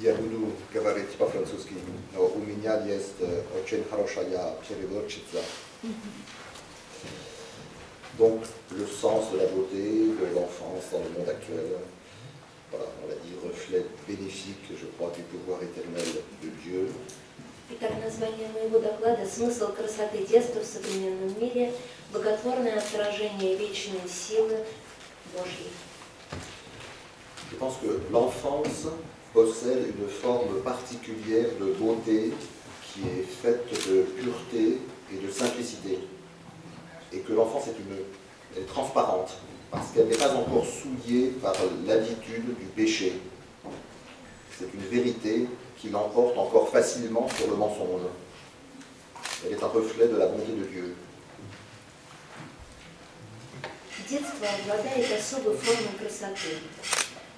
Я буду говорить по-французски, но у меня есть очень хорошая переводчица. Donc, le sens de la beauté, de l'enfance dans le monde actuel, voilà, on l'a dit, reflet bénéfique, je crois, du pouvoir éternel de Dieu. Итак, название моего доклада «Смысл красоты детства в современном мире. Благотворное отражение вечной силы Божьей». Je pense que l'enfance possède une forme particulière de beauté qui est faite de pureté et de simplicité. Et que l'enfance est transparente, parce qu'elle n'est pas encore souillée par l'habitude du péché. C'est une vérité qui l'emporte encore facilement sur le mensonge. Elle est un reflet de la bonté de Dieu. Детство обладает особой формой красоты,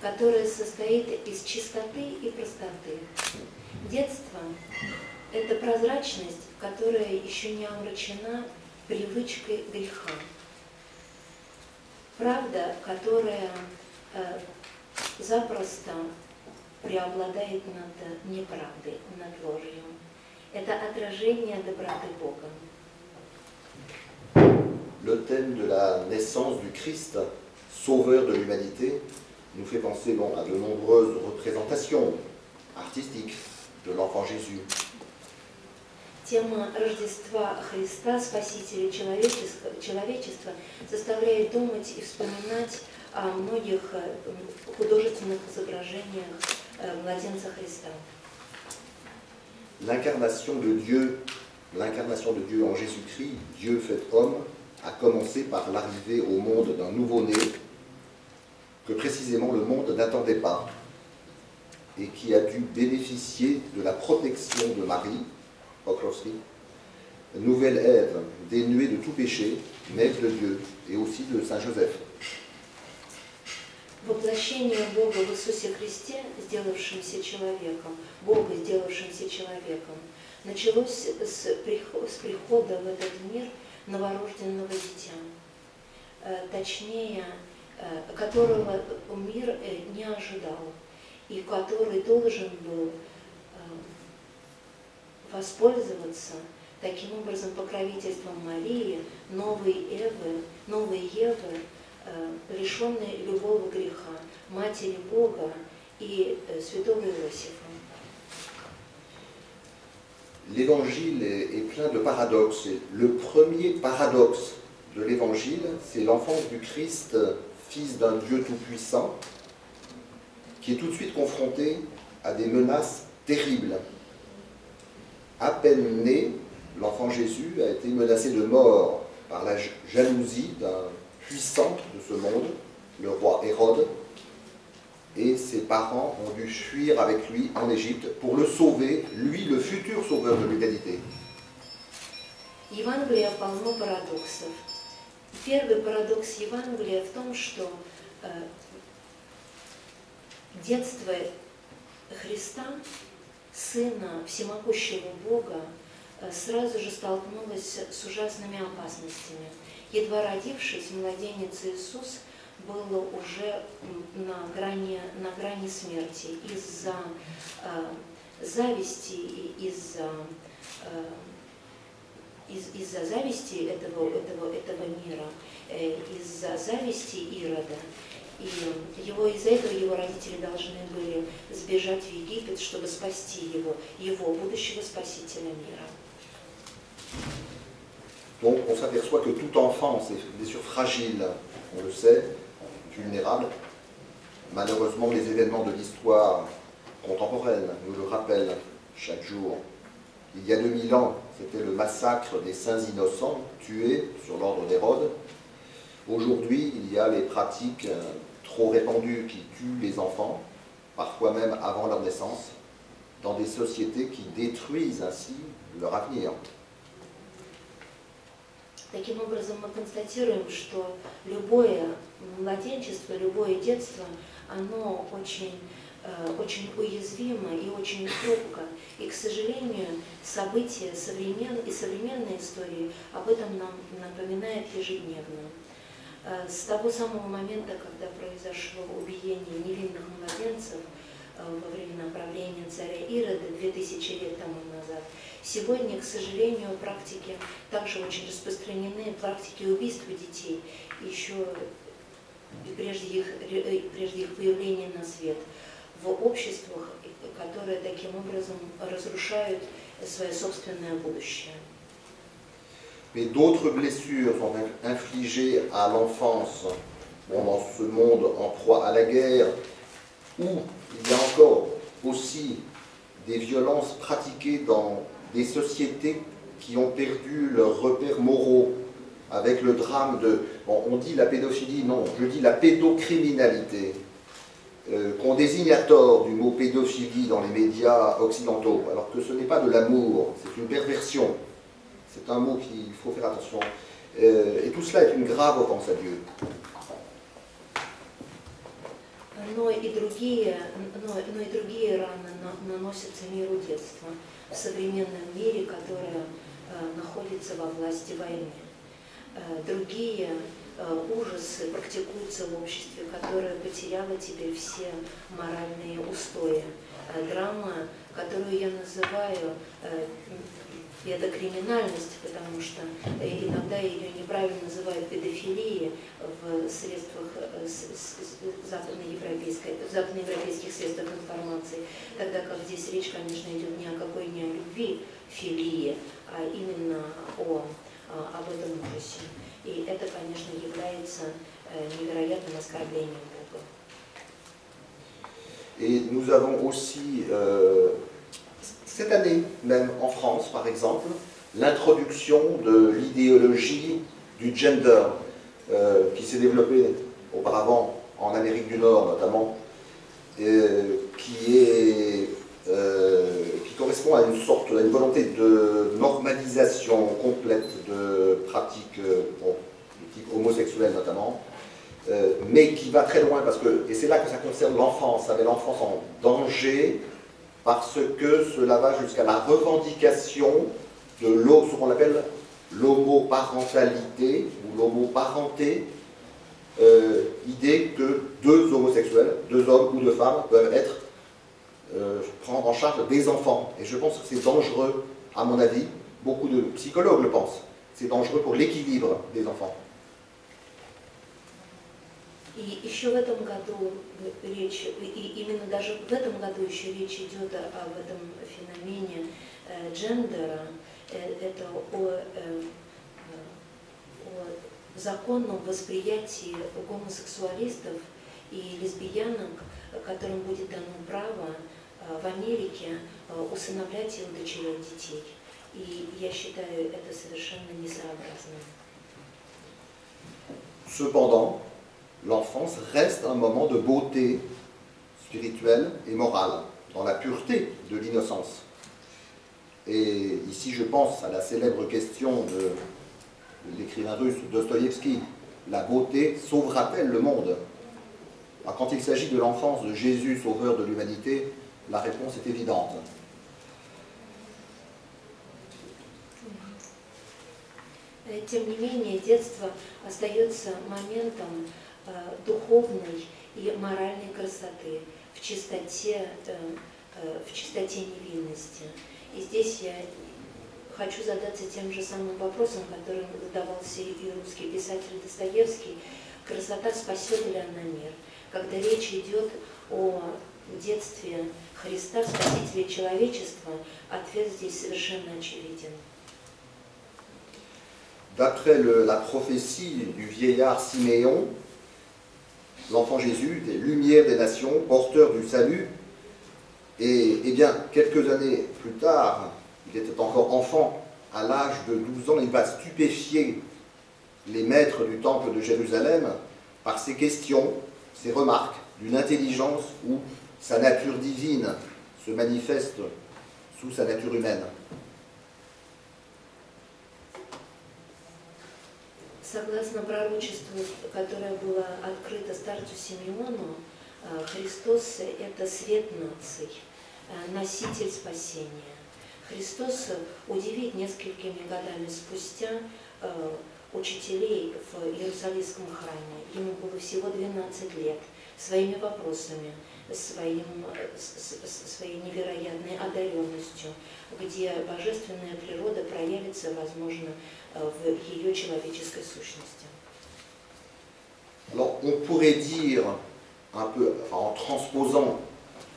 которая состоит из чистоты и простоты. Детство – это прозрачность, которая еще не омрачена привычкой греха. Правда, которая запросто преобладает над неправдой, над ложью. Это отражение доброты Бога. Le thème de la naissance du Christ, sauveur de l'humanité, nous fait penser à de nombreuses représentations artistiques de l'enfant Jésus. Тема Рождества Христа, Спасителя человечества, заставляет думать и вспоминать о многих художественных изображениях младенца Христа. L'incarnation de Dieu en Jésus-Christ, Dieu fait homme, a commencé par l'arrivée au monde d'un nouveau-né que précisément le monde n'attendait pas et qui a dû bénéficier de la protection de Marie, Pokrovski, nouvelle Ève, dénuée de tout péché, mère de Dieu, et aussi de Saint Joseph. Воплощение Бога в Иисусе Христе, сделавшимся человеком, Бога, сделавшимся человеком, началось с прихода в этот мир новорожденного дитя, точнее, которого мир не ожидал, и который должен был воспользоваться таким образом покровительством Марии, новой Евы, лишенной любого греха, Матери Бога и святого Иосифа. L'évangile est plein de paradoxes. Le premier paradoxe de l'évangile, c'est l'enfance du Christ, fils d'un Dieu tout-puissant, qui est tout de suite confronté à des menaces terribles. À peine né, l'enfant Jésus a été menacé de mort par la jalousie d'un puissant de ce monde, le roi Hérode, et ses parents ont dû fuir avec lui en Égypte pour le sauver, lui, le futur sauveur de l'humanité. Евангелие полно парадоксов. Первый парадокс Евангелия в том, что детство Христа, Сына Всемогущего Бога, сразу же столкнулось с ужасными опасностями. Едва родившись, младенец Иисус был уже на грани смерти из-за зависти и из-за зависти этого мира, из-за зависти Ирода. И из-за этого его родители должны были сбежать в Египет, чтобы спасти его будущего спасителя мира. Donc on s'aperçoit que toute enfance est bien sûr fragile, on le sait, vulnérable. Malheureusement, les événements de l'histoire contemporaine nous le rappellent chaque jour. Il y a 2000 ans, c'était le massacre des saints innocents tués sur l'ordre d'Hérode. Aujourd'hui, il y a les pratiques trop répandues qui tuent les enfants, parfois même avant leur naissance, dans des sociétés qui détruisent ainsi leur avenir. Таким образом, мы констатируем, что любое младенчество, любое детство, оно очень уязвимо и очень хрупко. И, к сожалению, события современной истории об этом нам напоминает ежедневно. С того самого момента, когда произошло убиение невинных младенцев во время правления когда-то 2000 лет тому назад. Сегодня, к сожалению, практики также очень распространены, практики убийства детей, еще прежде их появления на свет, в обществах, которые таким образом разрушают свое собственное будущее. Mais d'autres blessures sont infligées à l'enfance dans ce monde en proie à la guerre, où il y a encore aussi des violences pratiquées dans des sociétés qui ont perdu leurs repères moraux, avec le drame de, bon, on dit la pédophilie, non, je dis la pédocriminalité, qu'on désigne à tort du mot pédophilie dans les médias occidentaux, alors que ce n'est pas de l'amour, c'est une perversion. C'est un mot qu'il faut faire attention. Et tout cela est une grave offense à Dieu. Но и другие раны наносятся миру детства в современном мире, которое находится во власти войны. Другие ужасы практикуются в обществе, которое потеряло теперь все моральные устои. Драма, которую я называю педокриминальность, потому что иногда ее неправильно называют педофилией в средствах западноевропейских средствах информации, тогда как здесь речь, конечно, идет не о какой не о любви, филии, а именно об этом ужасе. И это, конечно, является невероятным оскорблением Бога. Et nous avons aussi, cette année même en France par exemple, l'introduction de l'idéologie du gender qui s'est développée auparavant en Amérique du Nord notamment, qui correspond à une volonté de normalisation complète de pratiques de type homosexuel notamment, mais qui va très loin parce que, et c'est là que ça concerne l'enfance, ça met l'enfance en danger parce que cela va jusqu'à la revendication de ce qu'on appelle l'homoparentalité ou l'homoparenté, idée que deux homosexuels, deux hommes ou deux femmes peuvent prendre en charge des enfants. Et je pense que c'est dangereux, à mon avis, beaucoup de psychologues le pensent, c'est dangereux pour l'équilibre des enfants. И еще в этом году именно даже в этом году еще речь идет об этом феномене джендера, это о законном восприятии гомосексуалистов и лесбиянок, которым будет дано право в Америке усыновлять и удочерять детей. И я считаю это совершенно несообразным. Cependant, l'enfance reste un moment de beauté spirituelle et morale, dans la pureté de l'innocence. Et ici je pense à la célèbre question de l'écrivain russe Dostoïevski, la beauté sauvera-t-elle le monde? Alors, quand il s'agit de l'enfance de Jésus, sauveur de l'humanité, la réponse est évidente. Тем не менее, детство остается моментом духовной и моральной красоты, в чистоте невинности. И здесь я хочу задаться тем же самым вопросом, которым задавался и русский писатель Достоевский: красота спасет ли она мир? Когда речь идет о детстве Христа, Спасителя человечества, ответ здесь совершенно очевиден. D'après la prophétie du vieillard Siméon, l'enfant Jésus, des lumières des nations, porteur du salut, et bien, quelques années plus tard, il était encore enfant, à l'âge de 12 ans, il va stupéfier les maîtres du temple de Jérusalem par ses questions, ses remarques, d'une intelligence où sa nature divine se manifeste sous sa nature humaine. Согласно пророчеству, которое было открыто старцу Симеону, Христос – это свет наций, носитель спасения. Христос удивит несколькими годами спустя учителей в Иерусалимском храме. Ему было всего 12 лет, своими вопросами. своей невероятной одаренностью, где божественная природа проявится, возможно, в ее человеческой сущности. Alors, on pourrait dire, un peu en transposant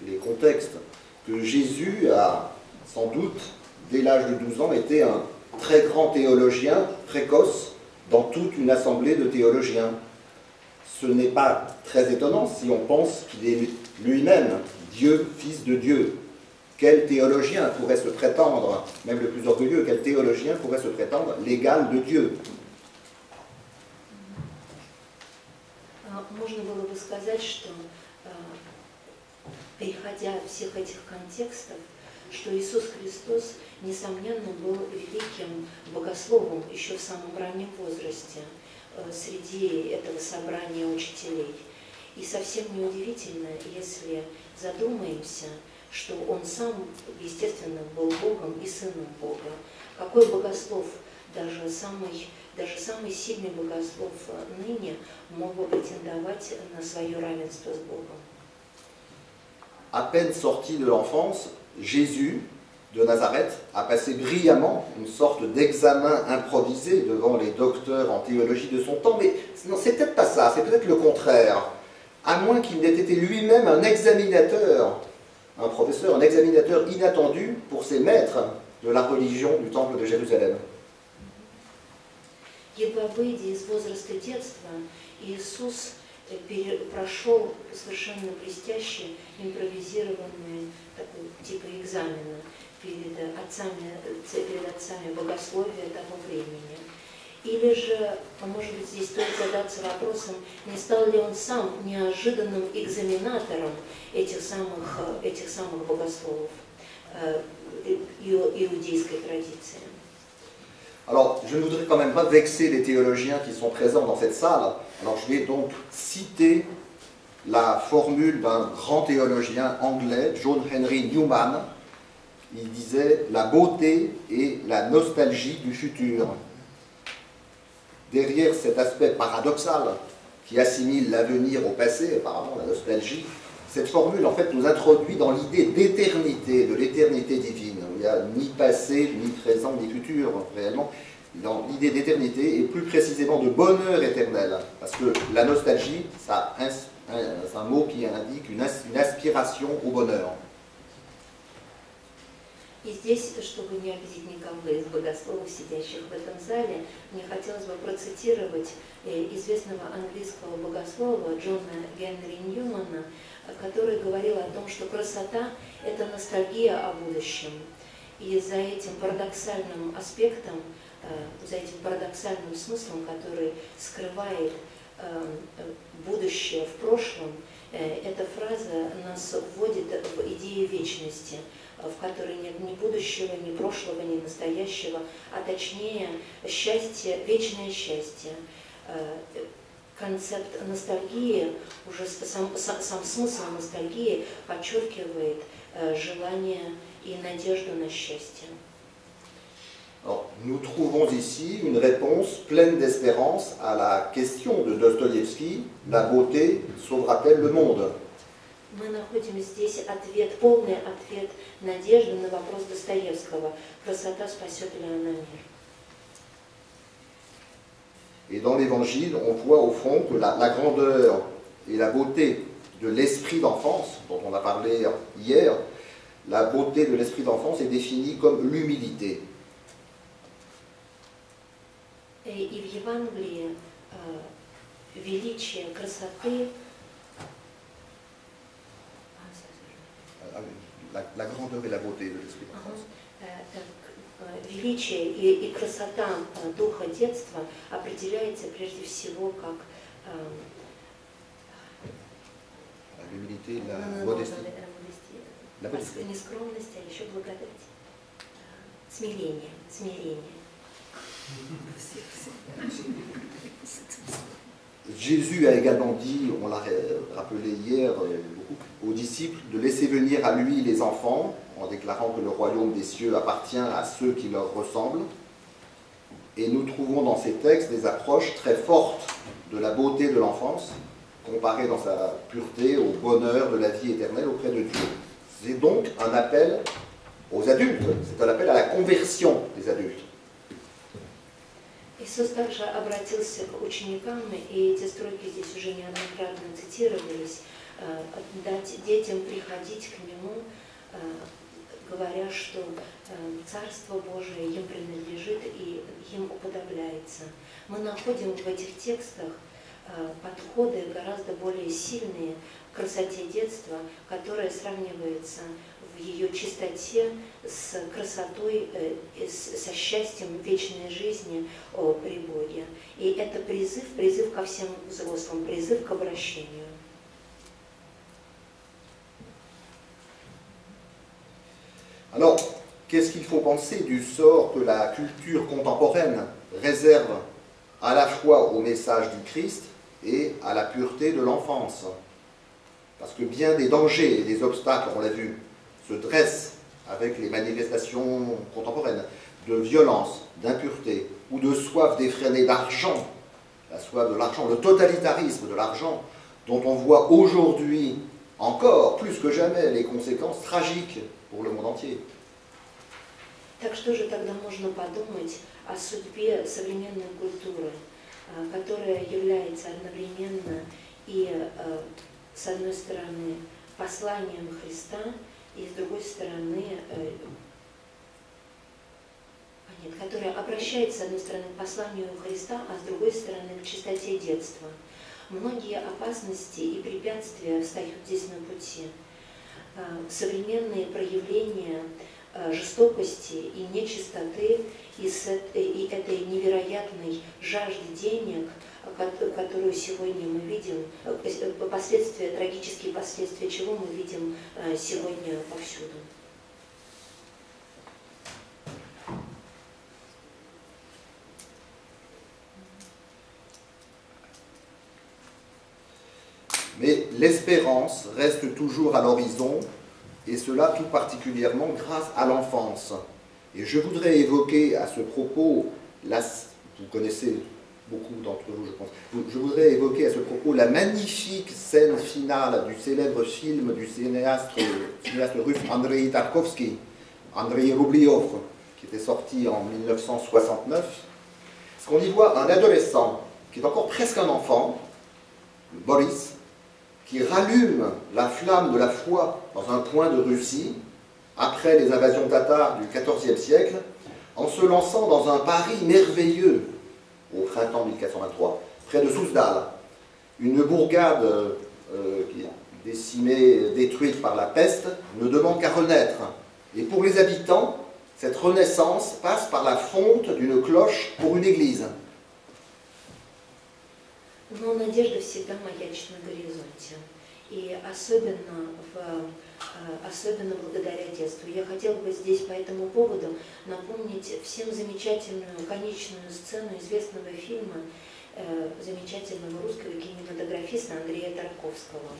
les contextes, que Jésus a sans doute, dès l'âge de 12 ans, été un très grand théologien, précoce, dans toute une assemblée de théologiens. Ce n'est pas très étonnant si on pense qu'il est lui-même Dieu, fils de Dieu. Quel théologien pourrait se prétendre, même le plus orgueilleux, quel théologien pourrait se prétendre l'égal de Dieu? Можно было бы сказать, что, переходя от всех этих контекстов, что Иисус Христос, несомненно, был великим богословом еще в самом раннем возрасте среди этого собрания учителей. И совсем неудивительно, если задумаемся, что Он сам, естественно, был Богом и Сыном Бога. Какой богослов, даже самый сильный богослов ныне, мог бы претендовать на свое равенство с Богом? À peine sorti de l'enfance, Jésus de Nazareth a passé brillamment une sorte d'examen improvisé devant les docteurs en théologie de son temps, mais non, c'est peut-être pas ça, c'est peut-être le contraire. À moins qu'il n'ait été lui-même un examinateur, un professeur, un examinateur inattendu pour ses maîtres de la religion du temple de Jérusalem. Едва выйдя из возраста детства, Иисус прошел совершенно блестящий, импровизированный такой типа экзамена перед отцами богословия того времени. Или же, может быть, здесь стоит задаться вопросом, не стал ли он сам неожиданным экзаменатором этих самых богословов иудейской традиции. Alors, je ne voudrais quand même pas vexer les théologiens qui sont présents dans cette salle. Alors, je vais donc citer la formule d'un grand théologien anglais, John Henry Newman. Il disait « La beauté et la nostalgie du futur ». Derrière cet aspect paradoxal qui assimile l'avenir au passé, apparemment la nostalgie, cette formule en fait nous introduit dans l'idée d'éternité, de l'éternité divine. Il n'y a ni passé, ni présent, ni futur réellement. Dans l'idée d'éternité et plus précisément de bonheur éternel. Parce que la nostalgie, c'est un mot qui indique une aspiration au bonheur. И здесь, чтобы не обидеть никого из богословов, сидящих в этом зале, мне хотелось бы процитировать известного английского богослова Джона Генри Ньюмана, который говорил о том, что красота – это ностальгия о будущем. И за этим парадоксальным аспектом, за этим парадоксальным смыслом, который скрывает будущее в прошлом, эта фраза нас вводит в идею вечности, в которой нет ни будущего, ни прошлого, ни настоящего, а точнее счастье, вечное счастье. Концепт ностальгии, уже сам смысл ностальгии подчеркивает желание и надежду на счастье. Alors, nous trouvons ici une réponse pleine d'espérance à la question de Dostoïevski, la beauté sauvera-t-elle le monde? Мы находим здесь полный ответ надежды на вопрос Достоевского. Красота спасет ли она мир? Et dans l'Évangile, on voit au fond que la grandeur et la beauté de l'esprit d'enfance, dont on a parlé hier, la beauté de l'esprit d'enfance est définie comme l'humilité. И в Евангелии величие красоты, la grandeur et la beauté de l'esprit d'enfance. Величие и красота духа детства определяется прежде всего как l'humilité, la modestie. Не скромность, а еще благодать. Смирение. Jésus a également dit, on l'a rappelé hier beaucoup, aux disciples de laisser venir à lui les enfants, en déclarant que le royaume des cieux appartient à ceux qui leur ressemblent. Et nous trouvons dans ces textes des approches très fortes de la beauté de l'enfance comparé dans sa pureté au bonheur de la vie éternelle auprès de Dieu. C'est donc un appel aux adultes, c'est un appel à la conversion des adultes. Иисус также обратился к ученикам, и эти строки здесь уже неоднократно цитировались, дать детям приходить к Нему, говоря, что Царство Божие им принадлежит и им уподобляется. Мы находим в этих текстах подходы гораздо более сильные к красоте детства, которая сравнивается в ее чистоте с красотой, со счастьем вечной жизни при Боге. И это призыв ко всем взрослым, призыв к обращению. Alors, qu'est-ce qu'il faut penser du sort que la culture contemporaine réserve à la fois au message du Christ et à la pureté de l'enfance? Parce que bien des dangers et des obstacles, on l'a vu, se dressent avec les manifestations contemporaines de violence, d'impureté ou de soif défrénée d'argent, la soif de l'argent, le totalitarisme de l'argent, dont on voit aujourd'hui encore plus que jamais les conséquences tragiques pour le monde entier. Так что же тогда можно подумать о судьбе современной культуры, которая является одновременно и, с одной стороны, посланием Христа, и с другой стороны, которая обращается, с одной стороны, к посланию Христа, а с другой стороны, к чистоте детства. Многие опасности и препятствия встают здесь на пути. Современные проявления жестокости и нечистоты, и этой невероятной жажды денег, которую сегодня мы видим, трагические последствия чего мы видим сегодня повсюду. Mais l'espérance reste toujours à l'horizon, et cela tout particulièrement grâce à l'enfance. Et je voudrais évoquer à ce propos, vous connaissez beaucoup d'entre vous je pense, je voudrais évoquer à ce propos la magnifique scène finale du célèbre film du cinéaste russe Andrei Tarkovsky, Andrei Roubliov, qui était sorti en 1969. Parce qu'on y voit un adolescent, qui est encore presque un enfant, Boris, qui rallume la flamme de la foi dans un coin de Russie, après les invasions tatars du XIVe siècle, en se lançant dans un Paris merveilleux, au printemps 1423, près de Souzdal, une bourgade décimée, détruite par la peste, ne demande qu'à renaître. Et pour les habitants, cette renaissance passe par la fonte d'une cloche pour une église. Но надежда всегда маячит на горизонте. И особенно благодаря детству. Я хотела бы здесь по этому поводу напомнить всем замечательную конечную сцену известного фильма замечательного русского кинематографиста Андрея Тарковского.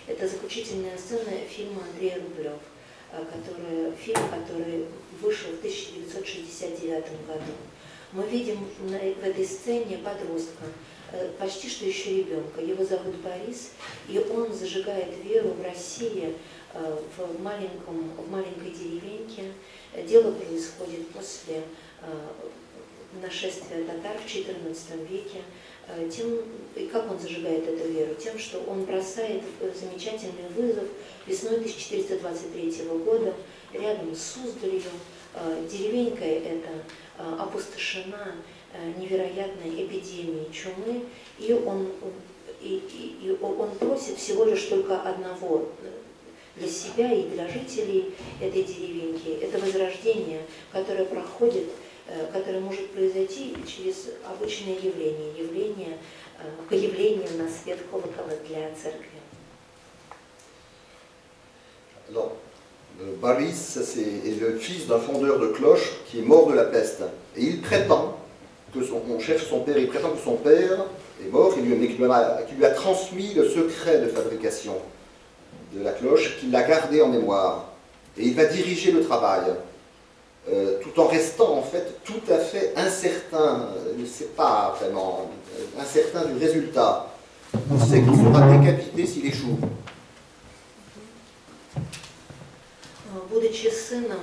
Это заключительная сцена фильма Андрея Рублев, фильм, который вышел в 1969 году. Мы видим в этой сцене подростка, почти что еще ребенка. Его зовут Борис, и он зажигает веру в России в маленькой деревеньке. Дело происходит после нашествия татар в XIV веке. И как он зажигает эту веру? Тем, что он бросает замечательный вызов весной 1423 года рядом с Суздалью. Деревенька эта опустошена невероятной эпидемией чумы, и он просит всего лишь только одного для себя и для жителей этой деревеньки. Это возрождение, которое может произойти через обычное появление на свет колокола для церкви. Alors, Boris est le fils d'un fondeur de cloches qui est mort de la peste. Et il prétend on cherche son père, il prétend que son père est mort, mais qu'il lui a transmis le secret de fabrication de la cloche, qu'il l'a gardé en mémoire. Et il va diriger le travail, tout en restant en fait tout à fait incertain, ne sait pas vraiment, incertain du résultat. Il sait qu'il sera décapité s'il échoue. Будучи сыном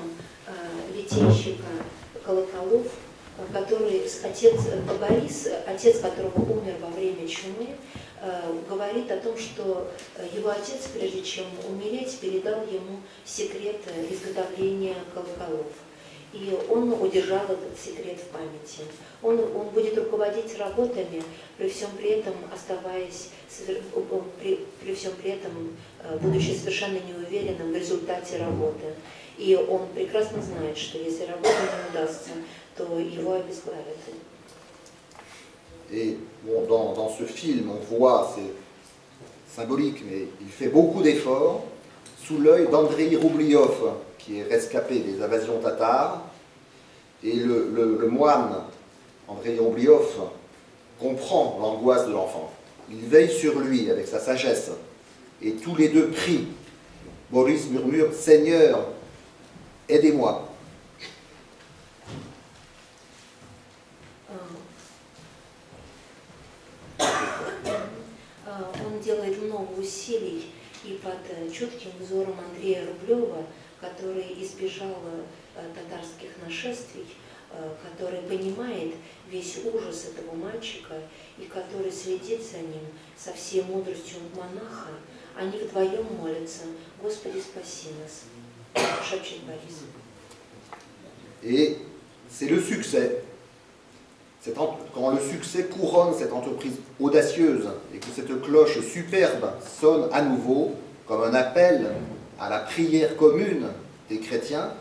литейщика Колоколов, который отец Борис, отец которого умер во время чумы, говорит о том, что его отец, прежде чем умереть, передал ему секрет изготовления колоколов. И он удержал этот секрет в памяти. Он будет руководить работами, при всем при этом оставаясь, при всем при этом будучи совершенно неуверенным в результате работы. И он прекрасно знает, что если работа не удастся, то его обезглавят. Et bon, dans ce film, on voit, c'est symbolique, mais il fait beaucoup d'efforts sous l'œil d'Andrei Roubliov, qui est rescapé des invasions tatares. Et le moine, Andrei Roubliov, comprend l'angoisse de l'enfant. Il veille sur lui avec sa sagesse. Et tous les deux prient. Boris murmure « Seigneur, aidez-moi ». Он делает много усилий и под чутким взором Андрея Рублева, который избежал татарских нашествий, который понимает весь ужас этого мальчика и который следит за ним со всей мудростью монаха, они вдвоем молятся: «Господи, спаси нас», шепчет Борис. Et c'est le succès. Quand le succès couronne cette entreprise audacieuse et que cette cloche superbe sonne à nouveau comme un appel à la prière commune des chrétiens,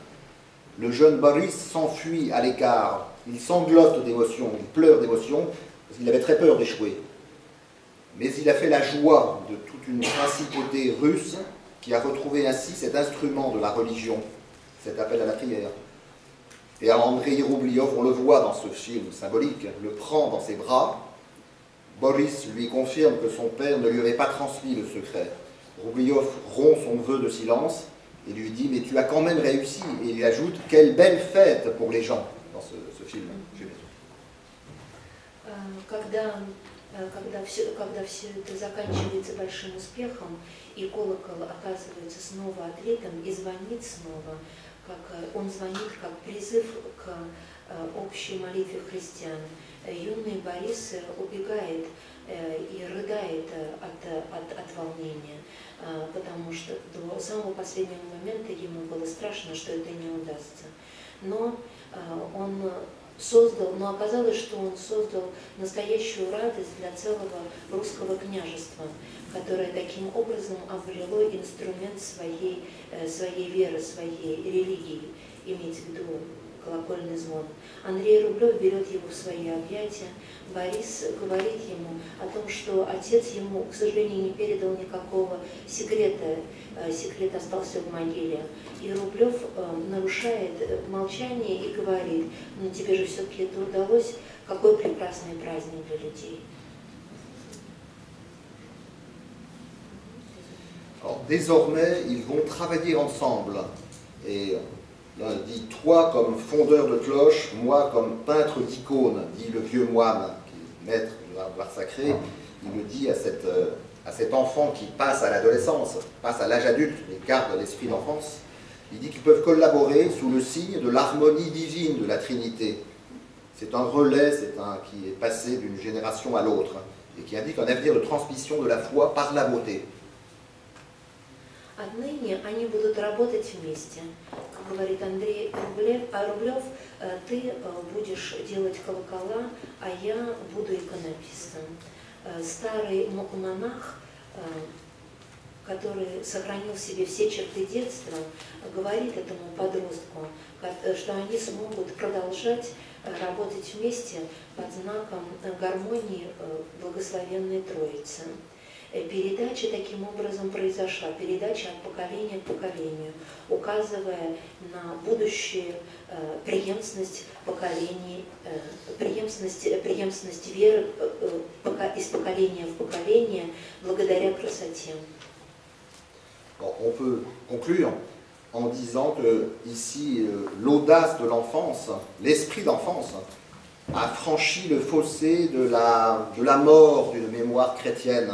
le jeune Boris s'enfuit à l'écart. Il sanglote d'émotion, il pleure d'émotion, parce qu'il avait très peur d'échouer. Mais il a fait la joie de toute une principauté russe qui a retrouvé ainsi cet instrument de la religion, cet appel à la prière. Et Andrei Roubliov, on le voit dans ce film symbolique, le prend dans ses bras. Boris lui confirme que son père ne lui avait pas transmis le secret. Roubliov rompt son vœu de silence et lui dit « Mais tu as quand même réussi !» Et il ajoute « Quelle belle fête pour les gens !» dans ce film. Когда все это заканчивается большим успехом, и колокол оказывается снова отлитым и звонит снова, как он звонит как призыв к общей молитве христиан, юный Борис убегает и рыдает от волнения, потому что до самого последнего момента ему было страшно, что это не удастся. Но оказалось, что он создал настоящую радость для целого русского княжества, которое таким образом обрело инструмент своей веры, своей религии, имеется в виду колокольный звон. Андрей Рублев берет его в свои объятия. Борис говорит ему о том, что отец ему, к сожалению, не передал никакого секрета, секрет остался в могиле. И Рублев нарушает молчание и говорит: «Ну тебе же все-таки это удалось, какой прекрасный праздник для людей». Alors, désormais, ils vont travailler ensemble. Et l'un dit « Toi comme fondeur de cloches, moi comme peintre d'icônes », dit le vieux moine, qui est maître de l'art sacré. Il le dit à cet enfant qui passe à l'adolescence, passe à l'âge adulte, mais garde l'esprit d'enfance. Il dit qu'ils peuvent collaborer sous le signe de l'harmonie divine de la Trinité. C'est un relais, qui est passé d'une génération à l'autre et qui indique un avenir de transmission de la foi par la beauté. Отныне они будут работать вместе. Как говорит Андрей Рублев, ты будешь делать колокола, а я буду иконописцем. Старый монах, который сохранил в себе все черты детства, говорит этому подростку, что они смогут продолжать работать вместе под знаком гармонии Благословенной Троицы. Передача таким образом произошла, передача от поколения к поколению, указывая на будущую преемственность поколений, преемственность веры из поколения в поколение благодаря красоте. Bon, on peut conclure en disant que ici l'audace de l'enfance, l'esprit d'enfance, a franchi le fossé de la mort d'une mémoire chrétienne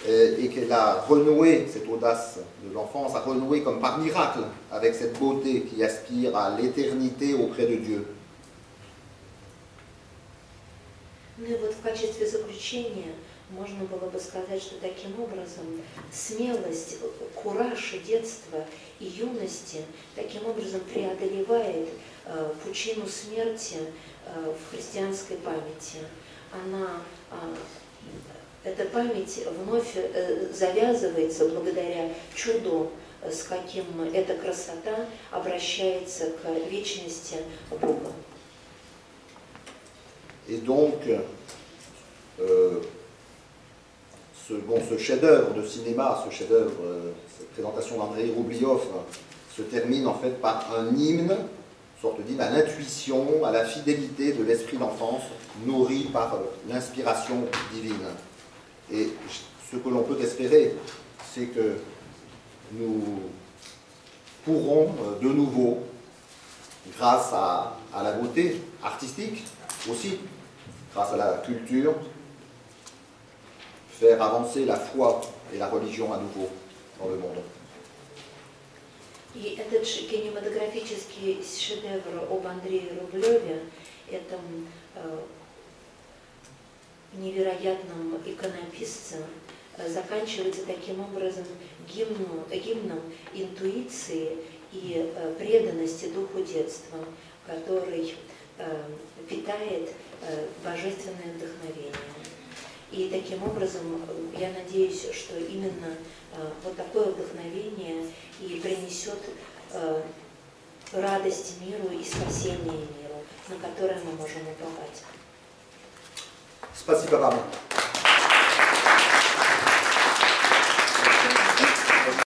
et qu'elle a renoué, cette audace de l'enfance, a renoué comme par miracle avec cette beauté qui aspire à l'éternité auprès de Dieu. Ну и вот в качестве заключения можно было бы сказать, что таким образом смелость, кураж детства и юности таким образом преодолевает пучину смерти в христианской памяти. Эта память вновь завязывается благодаря чуду, с каким эта красота обращается к вечности Бога. Et donc, ce chef-d'œuvre de cinéma, cette présentation d'Andrei Roubliov se termine en fait par un hymne, une sorte d'hymne à l'intuition, à la fidélité de l'esprit d'enfance, nourri par l'inspiration divine. Et ce que l'on peut espérer, c'est que nous pourrons de nouveau, grâce à la beauté artistique aussi, grâce à la culture, faire avancer la foi et la religion à nouveau dans le monde. И этот кинематографический шедевр об Андрее Рублеве, этом невероятном иконописце, заканчивается таким образом гимном интуиции и преданности духу детства, который питает божественное вдохновение. И таким образом я надеюсь, что именно вот такое вдохновение и принесет радость миру и спасение миру, на которое мы можем уповать. Спасибо вам.